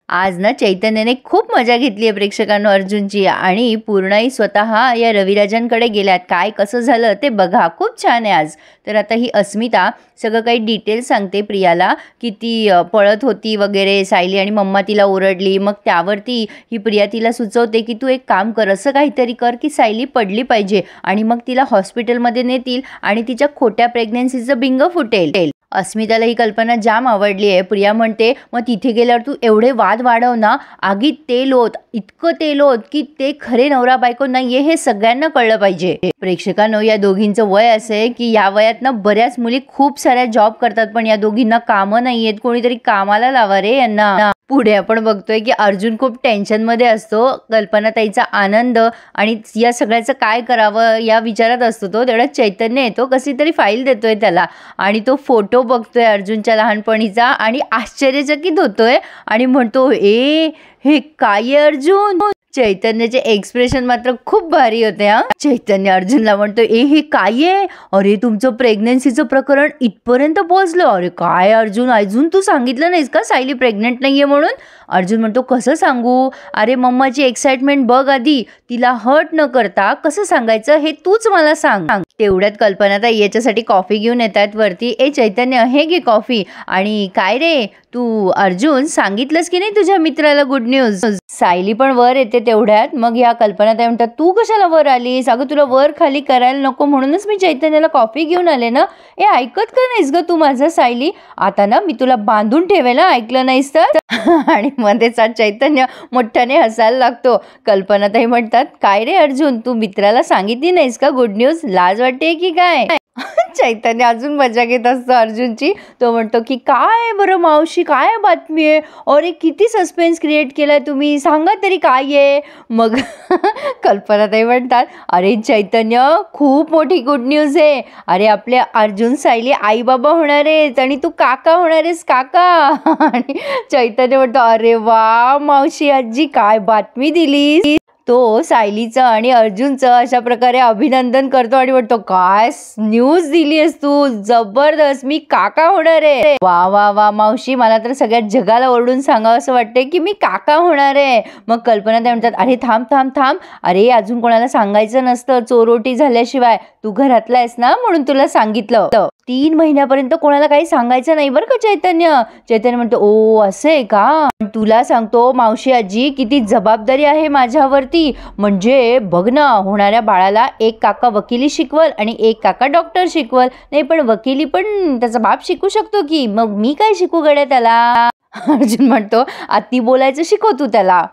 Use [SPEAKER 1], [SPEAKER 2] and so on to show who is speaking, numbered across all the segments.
[SPEAKER 1] आज ना चैतन्याने खूप मजा घेतली आहे प्रेक्षकांनो अर्जुनची आणि पूर्णाई स्वतः या रविराजांकडे गेल्यात. काय कसं झालं ते बघा, खूप छान आहे आज. तर आता ही अस्मिता सगळं काही डिटेल सांगते प्रियाला की ती पळत होती वगैरे, सायली आणि मम्मा तिला ओरडली. मग त्यावरती ही प्रिया तिला सुचवते की तू एक काम कर, असं काहीतरी कर की सायली पडली पाहिजे आणि मग तिला हॉस्पिटलमध्ये नेतील आणि तिच्या खोट्या प्रेग्नन्सीचं बिंग फुटेल. अस्मिताला ही कल्पना जाम आवडली आहे. प्रिया म्हणते मग तिथे गेल्यावर तू एवढे वाद वाढव ना, आगीत तेल होत, इतकं तेल होत की ते खरे नवरा बायको नाहीये हे सगळ्यांना कळलं पाहिजे. प्रेक्षकांनो, या दोघींचं वय असे की या वयात ना बऱ्याच मुली खूप साऱ्या जॉब करतात, पण या दोघींना कामं नाहीयेत. कोणीतरी कामाला लावा रे यांना. पुढे आपण बघतोय की अर्जुन खूप टेन्शनमध्ये असतो. कल्पनाताईचा आनंद आणि या सगळ्याचं काय करावं या विचारात असतो तो. तेवढ्यात चैतन्य येतो, कशी तरी फाईल देतोय त्याला आणि तो फोटो बघतोय अर्जुनच्या लहानपणीचा आणि आश्चर्यचकित होतोय आणि म्हणतो ए हे काय अर्जुन. चैतन्याचे एक्सप्रेशन मात्र खूप भारी होते. चैतन्य अर्जुनला म्हणतो ए हे काय आहे, अरे तुमचं प्रेग्नन्सीचं प्रकरण इथपर्यंत पोहोचलं. अरे काय अर्जुन, अजून तू सांगितलं नाहीस का सायली प्रेग्नेंट नाहीये म्हणून. अर्जुन म्हणतो कसं सांगू, अरे मम्माची एक्साइटमेंट बघ आधी, तिला हर्ट न करता कसं सांगायचं हे तूच मला सांग. तेवढ्यात कल्पनाताई याच्यासाठी कॉफी घेऊन येतात वरती. ए चैतन्य हे घे कॉफी. आणि काय रे तू अर्जुन सांगितलंस की नाही तुझ्या मित्राला गुड न्यूज. सायली पण वर येते तेवढ्यात. मग या कल्पनाताई म्हणतात तू कशाला वर आलीस, अगं तुला वर खाली करायला नको म्हणूनच मी चैतन्याला कॉफी घेऊन आले ना. ए ऐकत का नाहीस ग तू माझं सायली, आता ना मी तुला बांधून ठेवेल ऐकलं नाहीस तर. आणि मध्येच चैतन्य मोठ्याने हसायला लागतो. कल्पनाताई म्हणतात काय रे अर्जुन, तू मित्राला सांगितली नाहीस का गुड न्यूज, लाज वाटते की काय. चैतन्य अजून मजा घेत असतो अर्जुनची. तो म्हणतो की काय बरं मावशी काय बातमी आहे, अरे किती सस्पेन्स क्रिएट केलाय तुम्ही, सांगा तरी काय आहे. मग कल्पनाताई म्हणतात अरे चैतन्य खूप मोठी गुड न्यूज आहे, अरे आपल्या अर्जुन सायली आई बाबा होणार आहेत आणि तू काका होणार आहेस काका. आणि चैतन्य म्हणतो अरे वा मावशी आजी काय बातमी दिली. तो सायलीचं आणि अर्जुनचं अशा प्रकारे अभिनंदन करतो आणि म्हणतो काय न्यूज दिली आहेस तू, जबरदस्त, मी काका होणार आहे. वा वा वा मावशी, मला तर सगळ्या जगाला ओरडून सांगावं असं वाटतंय की मी काका होणार आहे. मग कल्पना ते म्हणतात अरे थांब थांब थांब, अरे अजून कोणाला सांगायचं नसतं चोरोटी झाल्याशिवाय, तू घरातला आहेस ना म्हणून तुला सांगितलं. 3 महिन्यापर्यंत कोणाला काही सांगायचं नाही बरं का चैतन्य. चैतन्य म्हणतो ओ असं आहे का, तुला सांगतो मावशी आजी किती जबाबदारी आहे माझ्यावरती. म्हणजे बघ ना, होणाऱ्या बाळाला एक काका वकिली शिकवल आणि एक काका डॉक्टर शिकवल. नाही पण वकिली पण त्याचा बाप शिकू शकतो की, मग मी काय शिकू गड्या त्याला. अर्जुन म्हणतो आती बोलायचं शिकव तू त्याला.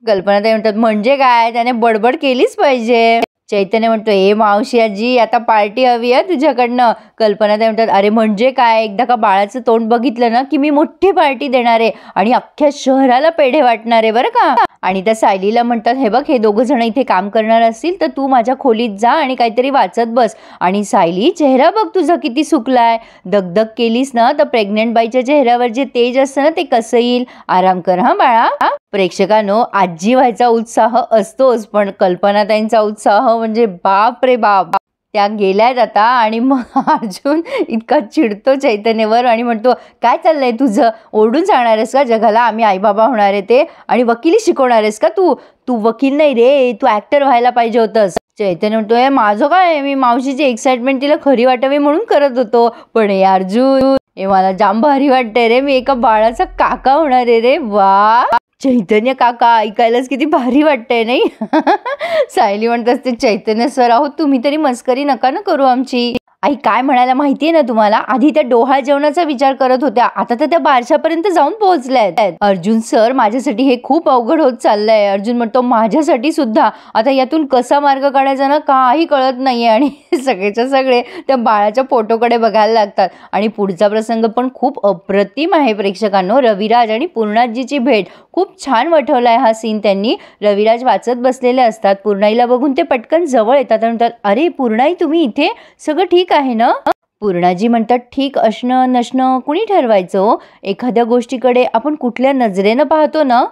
[SPEAKER 1] कल्पनाताई म्हणतात म्हणजे काय, त्याने बडबड केलीच पाहिजे. चैतन्य म्हणतो ए मावशी आजी आता पार्टी हवी आहे तुझ्याकडनं. कल्पनाताई म्हणतात अरे म्हणजे काय, एकदा का बाळाचं तोंड बघितलं ना की मी मोठी पार्टी देणार आहे आणि अख्ख्या शहराला पेढे वाटणार आहे बरं का. आणि त्या सायलीला म्हणतात हे बघ हे दोघं जण इथे काम करणार असतील तर तू माझ्या खोलीत जा आणि काहीतरी वाचत बस. आणि सायली चेहरा बघ तुझा किती सुकलाय, दगदग केलीस ना तर प्रेग्नेंट बाईच्या चेहऱ्यावर जे तेज असतं ना ते कसं येईल. आराम कर हा बाळा. प्रेक्षकांनो, आजी व्हायचा उत्साह असतोच, पण कल्पनाताईंचा उत्साह म्हणजे बाप रे बाप. त्या गेल्यात आता आणि मग अर्जुन इतका चिडतो चैतन्यवर आणि म्हणतो काय चाललंय तुझं, ओरडून सांगणार आहेस का जगाला आम्ही आई बाबा होणार आहे ते, आणि वकिली शिकवणार आहेस का तू. तू वकील नाही रे, तू ऍक्टर व्हायला पाहिजे होतंस. चैतन्य म्हणतोय माझं काय, मी मावशीची एक्साइटमेंट तिला खरी वाटावी म्हणून करत होतो. पण हे अर्जुन हे मला जाम भारी वाटतंय रे, मी एका बाळाचा काका होणार आहे रे. वा चैतन्य काका ऐकायलाच किती भारी वाटतंय नाही. सायली म्हणत असते चैतन्य सर आहोत तुम्ही तरी मस्करी नका ना करू आमची. आई काय म्हणायला माहितीये ना तुम्हाला, आधी त्या डोहाळ जेवणाचा विचार करत होत्या, आता तर त्या बारशापर्यंत जाऊन पोहोचल्यात. अर्जुन सर माझ्यासाठी हे खूप अवघड होत चाललंय. अर्जुन म्हणतो माझ्यासाठी सुद्धा, आता यातून कसा मार्ग काढायचा ना काही कळत नाहीये. आणि सगळेच्या सगळे त्या बाळाच्या फोटोकडे बघायला लागतात. आणि पुढचा प्रसंग पण खूप अप्रतिम आहे प्रेक्षकांनो. रविराज आणि पूर्णाजीची भेट खूप छान वठवलाय हा सीन त्यांनी. रविराज वाचत बसलेले असतात, पूर्णाईला बघून ते पटकन जवळ येतात आणि म्हणतात अरे पूर्णाई तुम्ही इथे, सगळं ठीक आहे ना. पूर्णाजी म्हणतात ठीक असणं नसणं कुणी ठरवायचं, एखाद्या गोष्टीकडे आपण कुठल्या नजरेनं पाहतो ना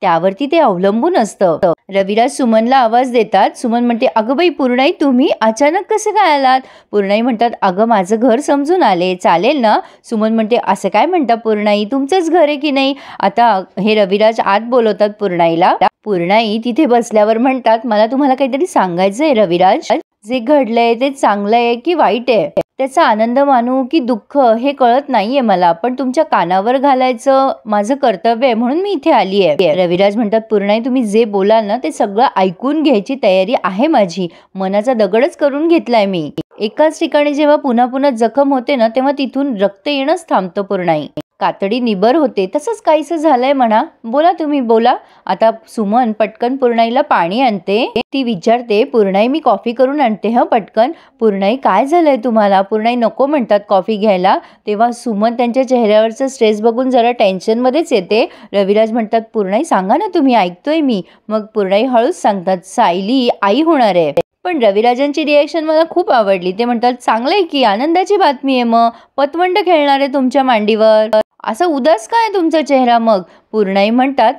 [SPEAKER 1] त्यावरती ते अवलंबून असतं. रविराज सुमनला आवाज देतात. सुमन म्हणते, अगं बाई पूर्णाई, तुम्ही अचानक कसे काय आलात? पूर्णाई म्हणतात, अगं माझं घर समजून आले, चालेल ना? सुमन म्हणते, असं काय म्हणता पूर्णाई, तुमचंच घर आहे की नाही? आता हे रविराज आत बोलवतात पूर्णाईला. पूर्णाई तिथे बसल्यावर म्हणतात, मला तुम्हाला काहीतरी सांगायचंय रविराज. जे घडलंय ते चांगलं आहे की वाईट आहे, त्याचा आनंद मानू की दुःख हे कळत नाहीये मला, पण तुमच्या कानावर घालायचं माझं कर्तव्य आहे म्हणून मी इथे आली आहे. रविराज म्हणतात, पूर्णाई तुम्ही जे बोलाल ना ते सगळं ऐकून घ्यायची तयारी आहे माझी. मनाचा दगडच करून घेतलाय मी. एकाच ठिकाणी जेव्हा पुन्हा पुन्हा जखम होते ना तेव्हा तिथून रक्त येणंच थांबतं पूर्णाई. कातडी निबर होते, तसंच काहीसं झालंय म्हणा. बोला तुम्ही बोला. आता सुमन पटकन पूर्णाईला पाणी आणते. ती विचारते, पूर्णाई मी कॉफी करून आणते हं पटकन. पूर्णाई काय झालंय तुम्हाला? पूर्णाई नको म्हणतात कॉफी घ्यायला. तेव्हा सुमन त्यांच्या चेहऱ्यावरचं स्ट्रेस बघून जरा टेन्शनमध्येच येते. रविराज म्हणतात, पूर्णाई सांगा ना तुम्ही, ऐकतोय मी. मग पूर्णाई हळूच सांगतात, सायली आई होणार आहे. पण रविराजांची रिॲक्शन मला खूप आवडली. ते म्हणतात, चांगलंय की, आनंदाची बातमी आहे. मग पतवंड खेळणार आहे तुमच्या मांडीवर. असं उदास काय तुमचा चेहरा? मग पूर्णाई म्हणतात,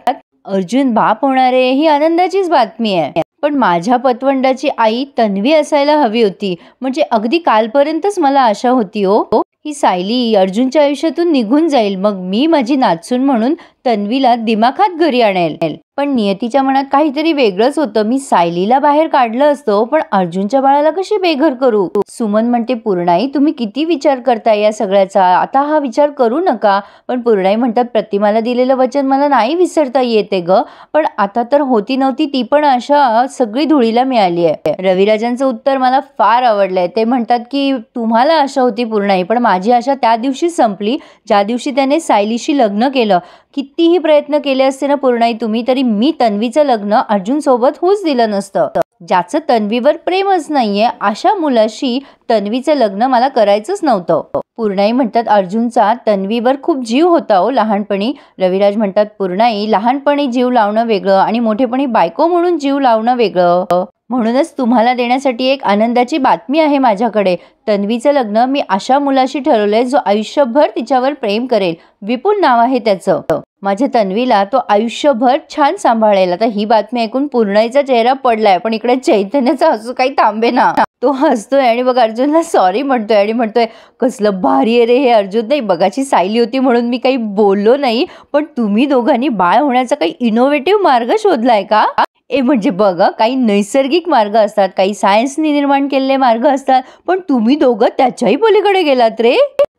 [SPEAKER 1] अर्जुन बाप होणार आहे ही आनंदाचीच बातमी आहे, पण माझ्या पतवंडाची आई तन्वी असायला हवी होती. म्हणजे अगदी कालपर्यंतच मला आशा होती हो, ही सायली अर्जुनच्या आयुष्यातून निघून जाईल, मग मी माझी नाचून म्हणून तन्वीला दिमाखात घरी आणेल. पण नियतीच्या मनात काहीतरी वेगळंच होतं. मी सायलीला बाहेर काढलं असतं, पण अर्जुनच्या बाळाला कशी बेघर करू? सुमन म्हणते, पूर्णाई तुम्ही किती विचार करताय या सगळ्याचा, आता हा विचार करू नका. पण पूर्णाई म्हणतात, प्रतिमाला दिलेलं वचन मला नाही विसरता येते ग, पण आता तर होती नव्हती ती पण आशा सगळी धुळीला मिळाली आहे. रविराजांचं उत्तर मला फार आवडलंय. ते म्हणतात की तुम्हाला आशा होती पूर्णाई, पण माझी आशा त्या दिवशी संपली ज्या दिवशी त्याने सायलीशी लग्न केलं. कितीही प्रयत्न केले असते ना पूर्णाई तुम्ही, तरी मी तन्वीचं लग्न अर्जुन सोबत होऊच दिलं नसतं. ज्याचं तन्वीवर प्रेमच नाहीये अशा मुलाशी तन्वीचं लग्न मला करायचंच नव्हतं. पूर्णाई म्हणतात, अर्जुनचा तन्वीवर खूप जीव होता हो लहानपणी. रविराज म्हणतात, पूर्णाई लहानपणी जीव लावणं वेगळं आणि मोठेपणी बायको म्हणून जीव लावणं वेगळं. म्हणूनच तुम्हाला देण्यासाठी एक आनंदाची बातमी आहे माझ्याकडे. तन्वीचं लग्न मी अशा मुलाशी ठरवलंय जो आयुष्यभर तिच्यावर प्रेम करेल. विपुल नाव आहे त्याचं. माझ्या तन्वीला तो आयुष्यभर छान सांभाळेल. आता ही बातमी ऐकून पूर्णाईचा चेहरा पडलाय, पण इकडे चैतन्याचा हसू काही थांबे ना. तो हसतोय आणि बघ अर्जुनला सॉरी म्हणतोय आणि म्हणतोय, कसलं भारी आहे रे हे अर्जुन. नाही बघाची सायली होती म्हणून मी काही बोललो नाही, पण तुम्ही दोघांनी बाळ होण्याचा काही इनोव्हेटिव्ह मार्ग शोधलाय का? म्हणजे बघा, काही नैसर्गिक मार्ग असतात, काही सायन्सने निर्माण केलेले मार्ग असतात, पण तुम्ही दोघं त्याच्याही पलीकडे गेलात रे.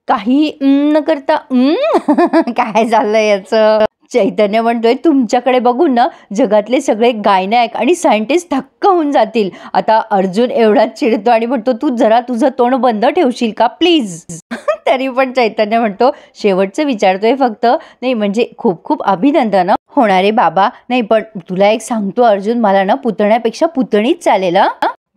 [SPEAKER 1] काही न करता काय झालंय याचं? चैतन्य म्हणतोय, तुमच्याकडे बघून ना जगातले सगळे गायनायक आणि सायंटिस्ट थक्क होऊन जातील. आता अर्जुन एवढाच चिडतो आणि म्हणतो, तू जरा तुझं तोंड बंद ठेवशील का प्लीज? तरी पण चैतन्य म्हणतो, शेवटचं विचारतोय फक्त. नाही म्हणजे खूप खूप अभिनंदन होणारे बाबा. नाही पण तुला एक सांगतो अर्जुन, मला ना पुतण्यापेक्षा पुतणीच चालेल.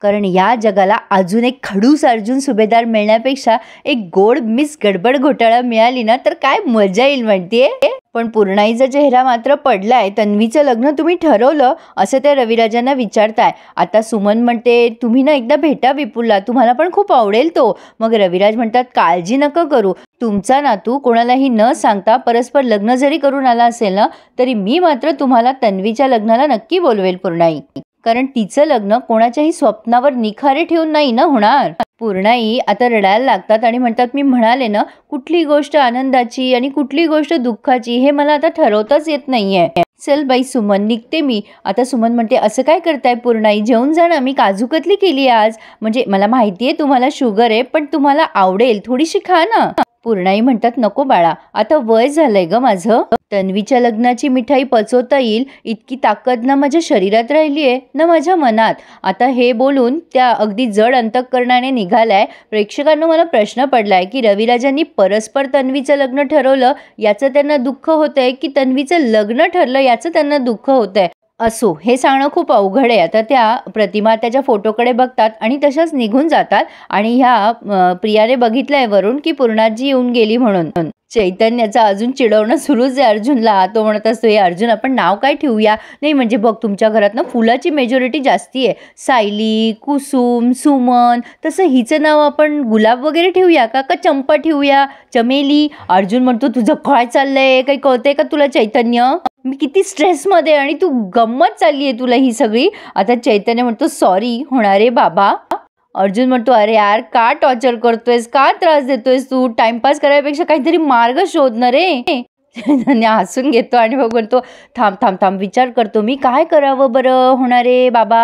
[SPEAKER 1] कारण या जगाला अजून एक खडूस अर्जुन सुभेदार मिळण्यापेक्षा एक गोड मिस गडबड घोटाळा मिळाली ना तर काय मजा येईल म्हणतीये. पण पूर्णाईचा चेहरा मात्र पडलाय. तन्वीचं लग्न तुम्ही ठरवलं असं त्या रविराजांना विचारताय. आता सुमन म्हणते, तुम्ही ना एकदा भेटा विपुलला, तुम्हाला पण खूप आवडेल तो. मग रविराज म्हणतात, काळजी नका करू, तुमचा नातू कोणालाही न सांगता परस्पर लग्न जरी करून आला असेल ना तरी मी मात्र तुम्हाला तन्वीच्या लग्नाला नक्की बोलवेल पूर्णाई. कारण तिचं लग्न कोणाच्याही स्वप्नावर निखारे ठेवून नाही ना होणार. पूर्णाई आता रडायला लागतात आणि म्हणतात, मी म्हणाले ना कुठली गोष्ट आनंदाची आणि कुठली गोष्ट दुःखाची हे मला आता ठरवताच येत नाहीये. चल बाई सुमन, निघते मी आता. सुमन म्हणते, असं काय करताय पूर्णाई, जेवून जा ना, मी काजू कतली केली आज. म्हणजे मला माहितीये तुम्हाला शुगर आहे, पण तुम्हाला आवडेल, थोडीशी खा ना. पूर्णाई म्हणतात, नको बाळा, आता वय झालंय ग माझं. तन्वीच्या लग्नाची मिठाई पचवता येईल इतकी ताकद ना माझ्या शरीरात राहिलीये ना माझ्या मनात. आता हे बोलून त्या अगदी जड अंतःकरणाने निघालाय. प्रेक्षकांना मला प्रश्न पडलाय की रविराजांनी परस्पर तन्वीचं लग्न ठरवलं याचं त्यांना दुःख होतंय की तन्वीचं लग्न ठरलं याचं त्यांना दुःख होतंय. असो, हे सांगणं खूप अवघड आहे. आता त्या प्रतिमा त्याच्या फोटोकडे बघतात आणि तशाच निघून जातात. आणि ह्या प्रियाने बघितलंय वरून की पूर्णाजी येऊन गेली म्हणून. चैतन्याचा अजून चिडवणं सुरूच आहे अर्जुनला. तो म्हणत असतो, "हे अर्जुन, आपण नाव काय ठेवूया?" "नाही म्हणजे बघ, तुमच्या घरात ना फुलाची मेजॉरिटी जास्ती आहे. सायली, कुसुम, सुमन, तसं हिचं नाव आपण गुलाब वगैरे ठेवूया का चंपा ठेवूया, चमेली?" अर्जुन म्हणतो, "तुझं काय चाललंय? काही कळतंय का तुला चैतन्य? मी किती स्ट्रेसमध्ये आणि तू गंमत चालली आहे तुला ही सगळी." आता चैतन्य म्हणतो, "सॉरी होणार रे बाबा." अर्जुन म्हणतो, "अरे यार, का टॉर्चर करतोयस, का त्रास देतोयस तू? टाइमपास करायपेक्षा काहीतरी मार्ग शोध ना रे." चैतन्य हसून घेतो आणि मग म्हणतो, "थांब थांब थांब, विचार करतो मी, काय करावं बरं होणारे बाबा."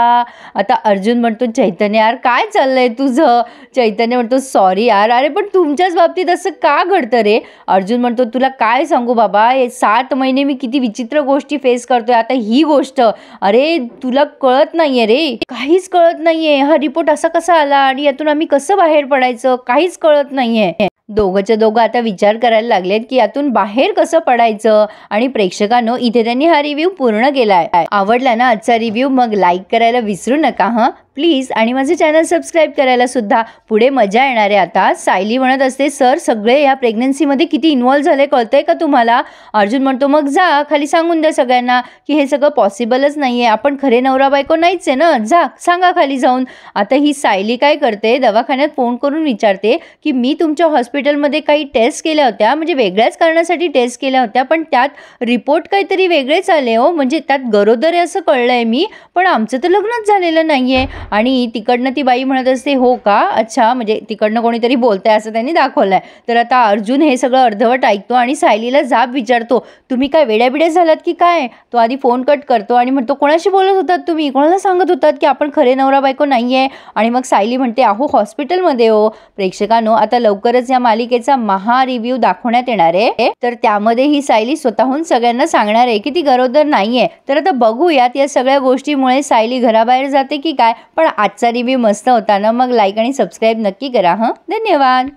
[SPEAKER 1] आता अर्जुन म्हणतो, "चैतन्य यार, काय चाललंय तुझं?" चैतन्य म्हणतो, "सॉरी यार, अरे पण तुमच्याच बाबतीत असं का घडतं रे?" अर्जुन म्हणतो, "तुला काय सांगू बाबा, हे 7 महिने मी किती विचित्र गोष्टी फेस करतोय. आता ही गोष्ट, अरे तुला कळत नाहीये रे, काहीच कळत नाहीये. हा रिपोर्ट असा कसा आला आणि यातून आम्ही कसं बाहेर पडायचं, काहीच कळत नाहीये." दोघंच्या दोघं आता विचार करायला लागलेत की यातून बाहेर कसं पडायचं. आणि प्रेक्षकांनो, इथे त्यांनी हा रिव्ह्यू पूर्ण केलाय. आवडला ना आजचा रिव्ह्यू? मग लाईक करायला विसरू नका हं प्लीज, आणि माझे चॅनल सबस्क्राईब करायला सुद्धा. पुढे मजा येणार आहे. आता सायली म्हणत असते, "सर, सगळे या प्रेग्नन्सीमध्ये किती इन्व्हॉल्व झाले कळतंय का तुम्हाला?" अर्जुन म्हणतो, "मग जा खाली सांगून द्या सगळ्यांना की हे सगळं पॉसिबलच नाहीये, आपण खरे नवरा बायको नाहीच आहे ना, जा सांगा खाली जाऊन." आता ही सायली काय करते, दवाखान्यात फोन करून विचारते की "मी तुमच्या हॉस्पिटलमध्ये काही टेस्ट केल्या होत्या, म्हणजे वेगळ्याच कारणासाठी टेस्ट केल्या होत्या, पण त्यात रिपोर्ट काहीतरी वेगळेच आले हो, म्हणजे त्यात गरोदर आहे असं कळलंय मी, पण आमचं तर लग्नच झालेलं नाहीये." आणि तिकडनं ती बाई म्हणत असते, "हो का, अच्छा." म्हणजे तिकडनं कोणीतरी बोलतंय असं त्यांनी दाखवलंय. तर आता अर्जुन हे सगळं अर्धवट ऐकतो आणि सायलीला जाब विचारतो, "तुम्ही काय वेड्याबिड्या झालात की काय?" तो आधी फोन कट करतो आणि म्हणतो, "कोणाशी बोलत होतात तुम्ही? कोणाला सांगत होतात की आपण खरे नवरा बायको नाहीये?" आणि मग सायली म्हणते, "अहो हॉस्पिटलमध्ये हो." प्रेक्षकांनो, आता लवकरच या मालिकेचा महा रिव्ह्यू दाखवण्यात येणार आहे. तर त्यामध्ये ही सायली स्वतःहून सगळ्यांना सांगणार आहे की ती गरोदर नाहीये. तर आता बघूयात या सगळ्या गोष्टीमुळे सायली घराबाहेर जाते की काय. पण आजचा रिव्ह्यू मस्त होता ना, मग लाईक आणि सबस्क्राईब नक्की करा हं. धन्यवाद.